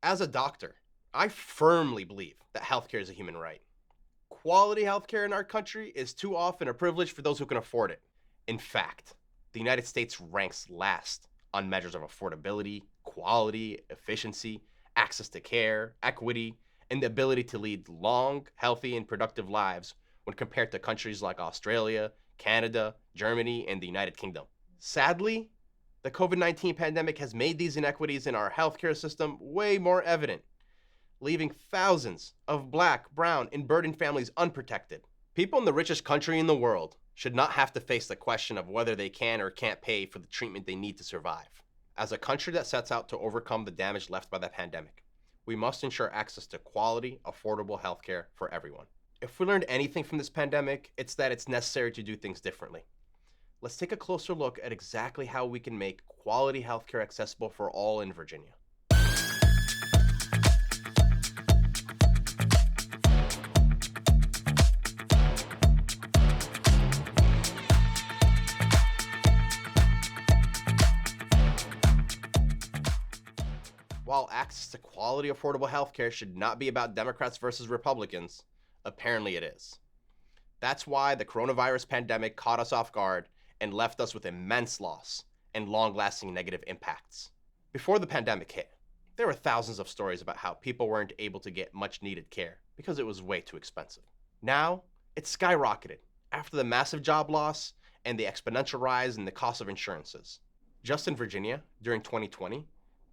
As a doctor, I firmly believe that healthcare is a human right. Quality healthcare in our country is too often a privilege for those who can afford it. In fact, the United States ranks last on measures of affordability, quality, efficiency, access to care, equity, and the ability to lead long, healthy, and productive lives when compared to countries like Australia, Canada, Germany, and the United Kingdom. Sadly, the COVID 19 pandemic has made these inequities in our healthcare system way more evident, leaving thousands of black, brown, and burdened families unprotected. People in the richest country in the world should not have to face the question of whether they can or can't pay for the treatment they need to survive. As a country that sets out to overcome the damage left by the pandemic, we must ensure access to quality, affordable healthcare for everyone. If we learned anything from this pandemic, it's that it's necessary to do things differently. Let's take a closer look at exactly how we can make quality healthcare accessible for all in Virginia. While access to quality, affordable healthcare should not be about Democrats versus Republicans, apparently it is. That's why the coronavirus pandemic caught us off guard and left us with immense loss and long lasting negative impacts. Before the pandemic hit, there were thousands of stories about how people weren't able to get much needed care because it was way too expensive. Now, it's skyrocketed after the massive job loss and the exponential rise in the cost of insurances. Just in Virginia, during 2020,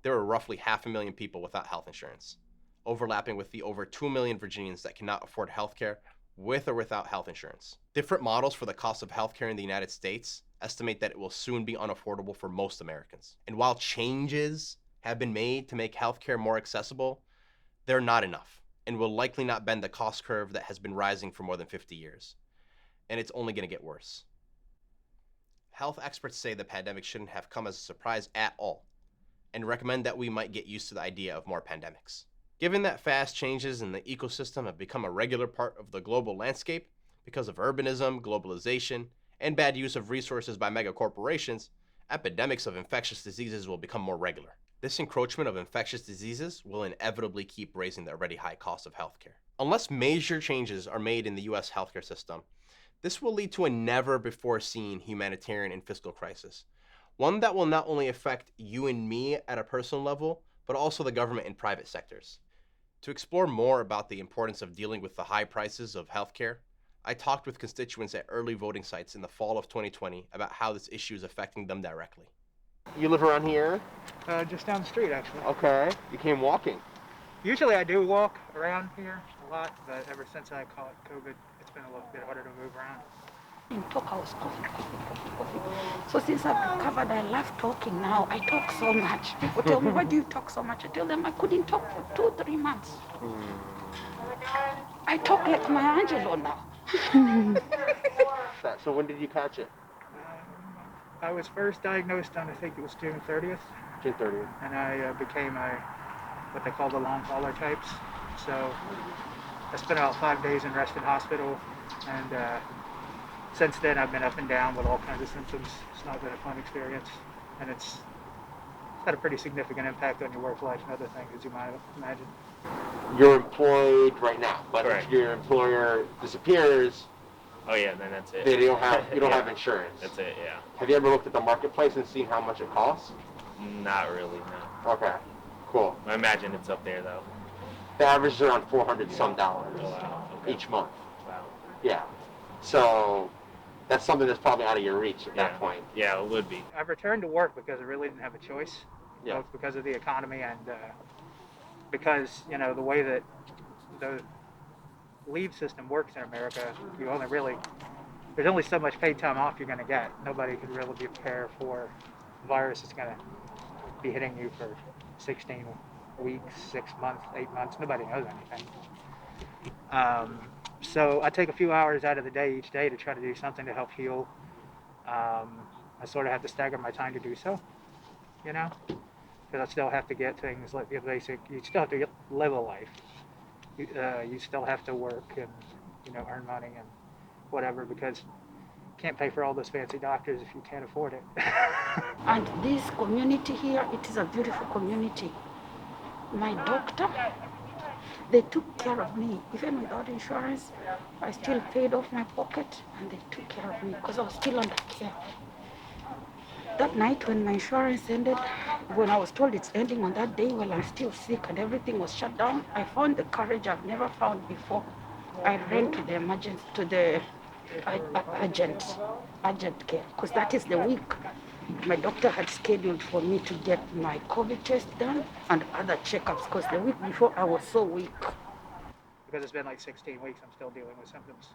there were roughly 500,000 people without health insurance, overlapping with the over 2 million Virginians that cannot afford healthcare with or without health insurance. Different models for the cost of healthcare in the United States estimate that it will soon be unaffordable for most Americans. And while changes have been made to make healthcare more accessible, they're not enough and will likely not bend the cost curve that has been rising for more than 50 years. And it's only going to get worse. Health experts say the pandemic shouldn't have come as a surprise at all, and recommend that we might get used to the idea of more pandemics. Given that fast changes in the ecosystem have become a regular part of the global landscape because of urbanism, globalization, and bad use of resources by megacorporations, epidemics of infectious diseases will become more regular. This encroachment of infectious diseases will inevitably keep raising the already high cost of healthcare. Unless major changes are made in the US healthcare system, this will lead to a never before seen humanitarian and fiscal crisis, one that will not only affect you and me at a personal level, but also the government and private sectors. To explore more about the importance of dealing with the high prices of healthcare, I talked with constituents at early voting sites in the fall of 2020 about how this issue is affecting them directly. You live around here? Just down the street, actually. Okay. You came walking. Usually I do walk around here a lot, but ever since I caught COVID, it's been a little bit harder to move around. In talk, I was coughing. So since I've recovered, I love talking now. I talk so much. People tell me, why do you talk so much? I tell them I couldn't talk for 2-3 months. I talk like my Angelo now. So when did you catch it? I was first diagnosed on, I think it was June 30th. June 30th. And I became what they call the long hauler types. So I spent about 5 days in Reston Hospital, and since then I've been up and down with all kinds of symptoms. It's not been a fun experience, and it's had a pretty significant impact on your work life and other things, as you might imagine. You're employed right now, but Correct. if your employer disappears, Oh yeah, then that's it. you don't have Yeah. have insurance. That's it, yeah. Have you ever looked at the marketplace and seen how much it costs? Not really, no. Okay, cool. I imagine it's up there though. The average is around $400 some Oh wow. Okay. each month. Wow. Yeah. So that's something that's probably out of your reach at that point. Yeah, it would be. I've returned to work because I really didn't have a choice, Yeah. both because of the economy and because, the way that the leave system works in America, there's only so much paid time off you're going to get. Nobody can really prepare for a virus that's going to be hitting you for 16 weeks, 6 months, 8 months. Nobody knows anything. So I take a few hours out of the day each day to try to do something to help heal. I sort of have to stagger my time to do so, because I still have to get things like the basic. You still have to live a life. You still have to work and earn money and whatever, because you can't pay for all those fancy doctors if you can't afford it. And this community here, it is a beautiful community. my doctor. They took care of me. Even without insurance, I still paid off my pocket and they took care of me because I was still under care. That night when my insurance ended, when I was told it's ending on that day while I'm still sick and everything was shut down, I found the courage I've never found before. I ran to the emergency, to the urgent care, because that is the week my doctor had scheduled for me to get my COVID test done and other checkups, because the week before I was so weak. Because it's been like 16 weeks, I'm still dealing with symptoms.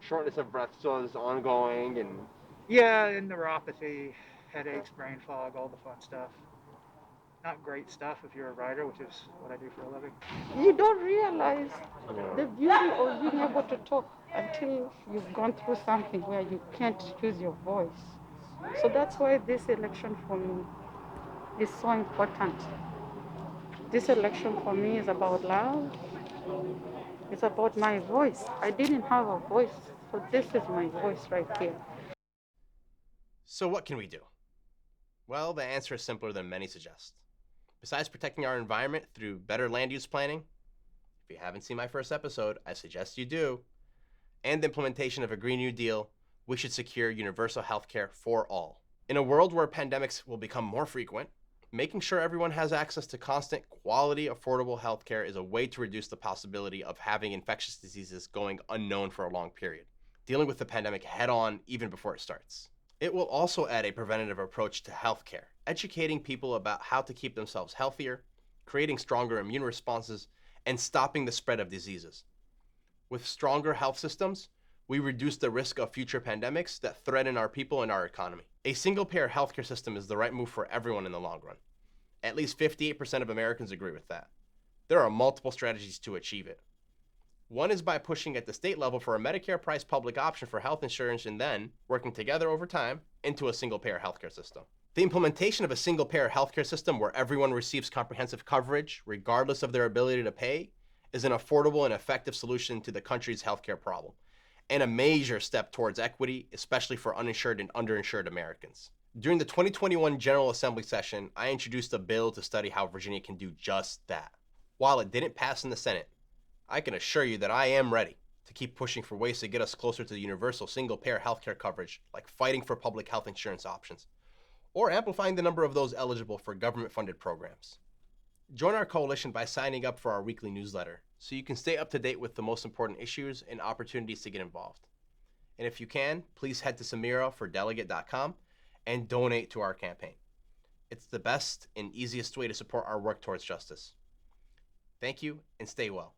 Shortness of breath still is ongoing, and Yeah, and neuropathy, headaches, brain fog, all the fun stuff. Not great stuff if you're a writer, which is what I do for a living. You don't realize the beauty of being able to talk until you've gone through something where you can't use your voice. So that's why this election for me is so important. This election for me is about love. It's about my voice. I didn't have a voice, so this is my voice right here. So what can we do? Well, the answer is simpler than many suggest. Besides protecting our environment through better land use planning, if you haven't seen my first episode, I suggest you do, and the implementation of a Green New Deal, we should secure universal health care for all. In a world where pandemics will become more frequent, making sure everyone has access to constant, quality, affordable health care is a way to reduce the possibility of having infectious diseases going unknown for a long period, dealing with the pandemic head on even before it starts. It will also add a preventative approach to healthcare, educating people about how to keep themselves healthier, creating stronger immune responses, and stopping the spread of diseases. With stronger health systems, we reduce the risk of future pandemics that threaten our people and our economy. A single-payer healthcare system is the right move for everyone in the long run. At least 58% of Americans agree with that. There are multiple strategies to achieve it. One is by pushing at the state level for a Medicare price public option for health insurance and then, working together over time, into a single-payer healthcare system. The implementation of a single-payer healthcare system where everyone receives comprehensive coverage, regardless of their ability to pay, is an affordable and effective solution to the country's healthcare problem, and a major step towards equity, especially for uninsured and underinsured Americans. During the 2021 General Assembly session, I introduced a bill to study how Virginia can do just that. While it didn't pass in the Senate, I can assure you that I am ready to keep pushing for ways to get us closer to the universal single-payer healthcare coverage, like fighting for public health insurance options, or amplifying the number of those eligible for government-funded programs. Join our coalition by signing up for our weekly newsletter so you can stay up to date with the most important issues and opportunities to get involved. And if you can, please head to samirafordelegate.com and donate to our campaign. It's the best and easiest way to support our work towards justice. Thank you and stay well.